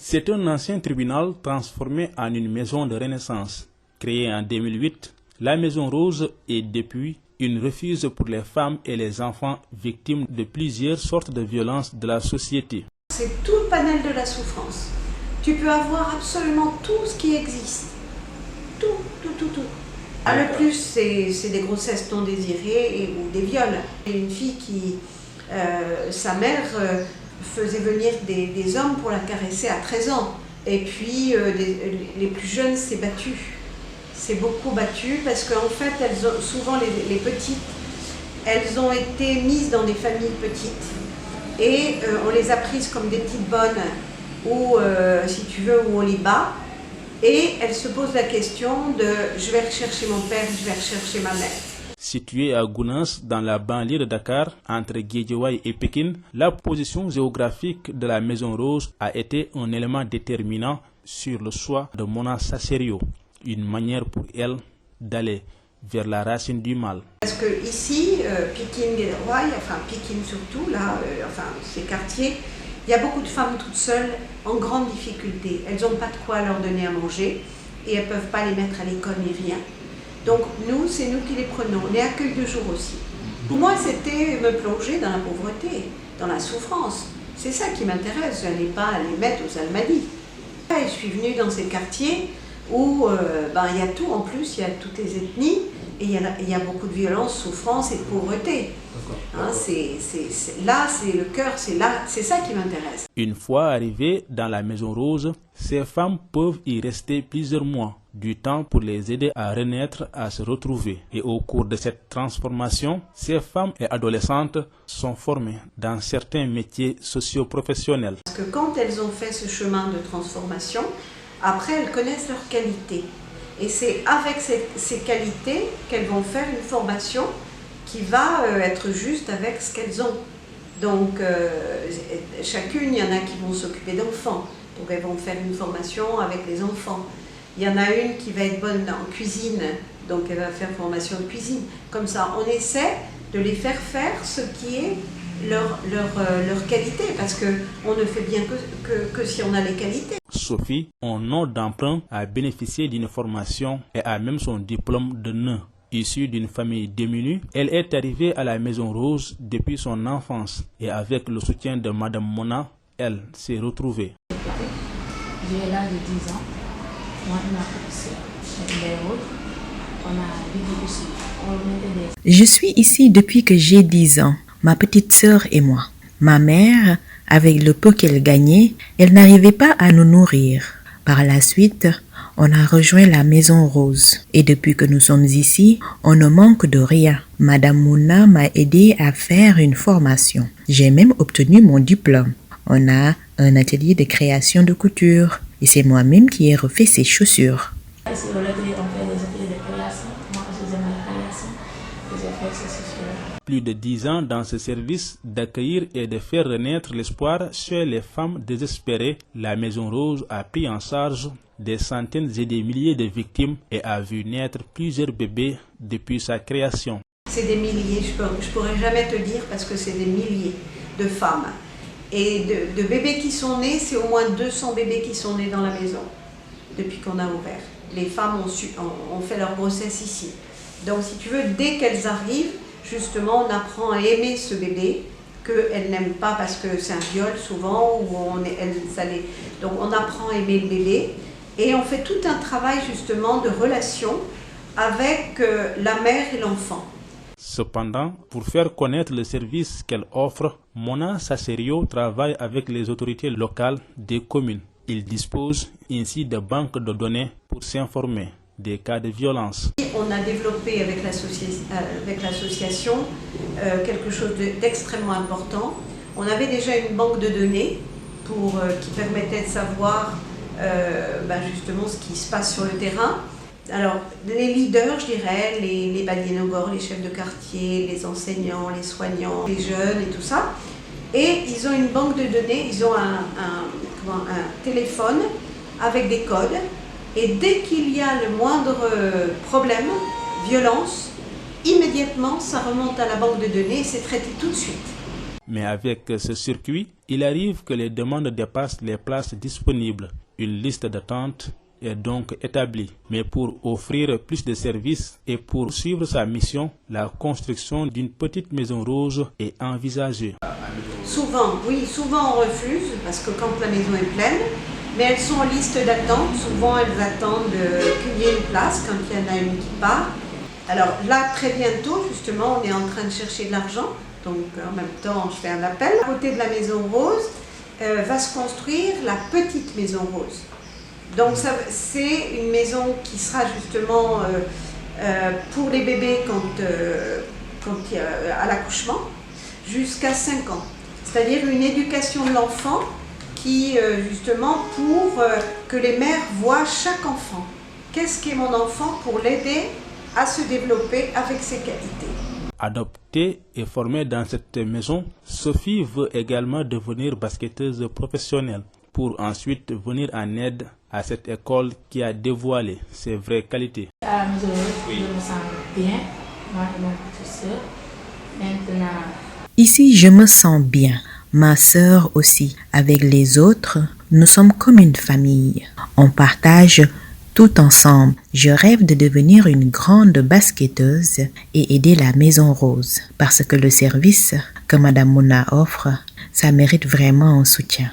C'est un ancien tribunal transformé en une maison de renaissance. Créée en 2008, la Maison Rose est depuis une refuge pour les femmes et les enfants victimes de plusieurs sortes de violences de la société. C'est tout le panel de la souffrance. Tu peux avoir absolument tout ce qui existe. Tout. Le plus, c'est des grossesses non désirées ou des viols. Il y a une fille qui, sa mère faisait venir des hommes pour la caresser à 13 ans. Et puis, les plus jeunes s'est battu. C'est beaucoup battu parce qu'en fait, souvent les petites, elles ont été mises dans des familles petites. Et on les a prises comme des petites bonnes, ou si tu veux, où on les bat. Et elles se posent la question de « je vais rechercher mon père, je vais rechercher ma mère ». Située à Gounass, dans la banlieue de Dakar, entre Guédiawaye et Pékin, la position géographique de la Maison Rose a été un élément déterminant sur le choix de Mona Sasserio, une manière pour elle d'aller vers la racine du mal. Parce que ici, Pékin, Guédiawaye, enfin Pékin surtout, là, ces quartiers, il y a beaucoup de femmes toutes seules en grande difficulté. Elles n'ont pas de quoi leur donner à manger et elles ne peuvent pas les mettre à l'école ni rien. Donc nous, c'est nous qui les prenons. On est accueil de jour aussi. Pour moi, c'était me plonger dans la pauvreté, dans la souffrance. C'est ça qui m'intéresse. Je n'allais pas les mettre aux Almadies. Je suis venue dans ces quartiers où il y a tout en plus, il y a toutes les ethnies et il y a beaucoup de violence, souffrance et de pauvreté. Là, c'est le cœur, c'est ça qui m'intéresse. Une fois arrivées dans la Maison Rose, ces femmes peuvent y rester plusieurs mois, du temps pour les aider à renaître, à se retrouver. Et au cours de cette transformation, ces femmes et adolescentes sont formées dans certains métiers socio-professionnels. Parce que quand elles ont fait ce chemin de transformation, après elles connaissent leurs qualités. Et c'est avec ces qualités qu'elles vont faire une formation qui va être juste avec ce qu'elles ont. Donc, chacune, il y en a qui vont s'occuper d'enfants. Donc, elles vont faire une formation avec les enfants. Il y en a une qui va être bonne en cuisine, donc elle va faire formation de cuisine. Comme ça, on essaie de les faire ce qui est leur qualité, parce qu'on ne fait bien que si on a les qualités. Sophie, en nom d'emprunt, a bénéficié d'une formation et a même son diplôme de nain. Issue d'une famille démunie, elle est arrivée à la Maison Rose depuis son enfance et avec le soutien de Madame Mona, elle s'est retrouvée. J'ai l'âge de 10 ans, moi et ma petite sœur, on a vécu ici. Je suis ici depuis que j'ai 10 ans, ma petite sœur et moi. Ma mère, avec le peu qu'elle gagnait, elle n'arrivait pas à nous nourrir. Par la suite, on a rejoint la Maison Rose. Et depuis que nous sommes ici, on ne manque de rien. Madame Mouna m'a aidé à faire une formation. J'ai même obtenu mon diplôme. On a un atelier de création de couture. Et c'est moi-même qui ai refait ses chaussures. Ici, au atelier, on fait des ateliers de création. Moi, je faisais ma création. J'ai fait ces chaussures. Plus de 10 ans dans ce service d'accueillir et de faire renaître l'espoir chez les femmes désespérées, la Maison Rose a pris en charge des centaines et des milliers de victimes et a vu naître plusieurs bébés depuis sa création. C'est des milliers, je pourrais jamais te dire parce que c'est des milliers de femmes. Et de bébés qui sont nés, c'est au moins 200 bébés qui sont nés dans la maison depuis qu'on a ouvert. Les femmes ont fait leur grossesse ici. Donc si tu veux, dès qu'elles arrivent, justement, on apprend à aimer ce bébé qu'elles n'aiment pas parce que c'est un viol souvent, donc on apprend à aimer le bébé et on fait tout un travail justement de relation avec la mère et l'enfant. Cependant, pour faire connaître le service qu'elle offre, Mona Sasserio travaille avec les autorités locales des communes. Il dispose ainsi de banques de données pour s'informer des cas de violence. On a développé avec l'association quelque chose d'extrêmement important. On avait déjà une banque de données qui permettait de savoir justement ce qui se passe sur le terrain. Alors les leaders, je dirais, les Baliénogor, les chefs de quartier, les enseignants, les soignants, les jeunes et tout ça. Et ils ont une banque de données, ils ont un téléphone avec des codes. Et dès qu'il y a le moindre problème, violence, immédiatement ça remonte à la banque de données et c'est traité tout de suite. Mais avec ce circuit, il arrive que les demandes dépassent les places disponibles. Une liste d'attente est donc établie. Mais pour offrir plus de services et pour suivre sa mission, la construction d'une petite maison rose est envisagée. Souvent, oui, souvent on refuse parce que quand la maison est pleine, mais elles sont en liste d'attente. Souvent elles attendent qu'il y ait une place quand il y en a une qui part. Alors là, très bientôt, justement, on est en train de chercher de l'argent. Donc en même temps, je fais un appel. À côté de la maison rose, va se construire la petite maison rose. Donc c'est une maison qui sera justement pour les bébés quand il y a, à l'accouchement, jusqu'à 5 ans. C'est-à-dire une éducation de l'enfant qui, justement, pour que les mères voient chaque enfant. Qu'est-ce qu'est mon enfant pour l'aider à se développer avec ses qualités. Adoptée et formée dans cette maison, Sophie veut également devenir basketteuse professionnelle pour ensuite venir en aide à cette école qui a dévoilé ses vraies qualités. À la maison, je me sens bien, moi et ma petite soeur. Maintenant, Ici, je me sens bien, ma sœur aussi. Avec les autres, nous sommes comme une famille. On partage tout ensemble. Je rêve de devenir une grande basketteuse et aider la Maison Rose parce que le service que Madame Mouna offre, ça mérite vraiment un soutien.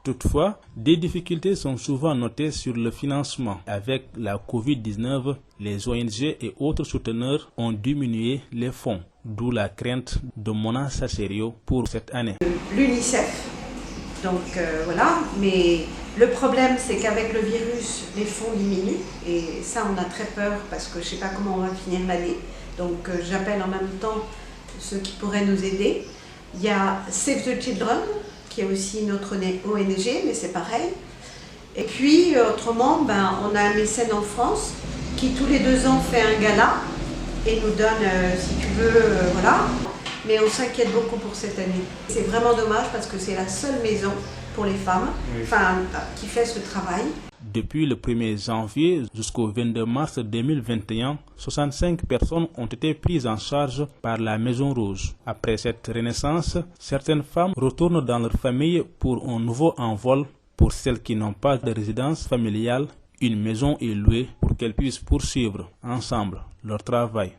Toutefois, des difficultés sont souvent notées sur le financement. Avec la Covid-19, les ONG et autres souteneurs ont diminué les fonds, d'où la crainte de Mona Sacherio pour cette année. L'UNICEF, donc voilà, mais le problème c'est qu'avec le virus, les fonds diminuent et ça on a très peur parce que je ne sais pas comment on va finir l'année. Donc j'appelle en même temps ceux qui pourraient nous aider. Il y a Save the Children, qui est aussi notre ONG, mais c'est pareil. Et puis, autrement, on a un mécène en France qui, tous les 2 ans, fait un gala et nous donne, si tu veux, voilà. Mais on s'inquiète beaucoup pour cette année. C'est vraiment dommage parce que c'est la seule maison pour les femmes, qui fait ce travail. Depuis le 1er janvier jusqu'au 22 mars 2021, 65 personnes ont été prises en charge par la Maison Rose. Après cette renaissance, certaines femmes retournent dans leur famille pour un nouveau envol. Pour celles qui n'ont pas de résidence familiale, une maison est louée pour qu'elles puissent poursuivre ensemble leur travail.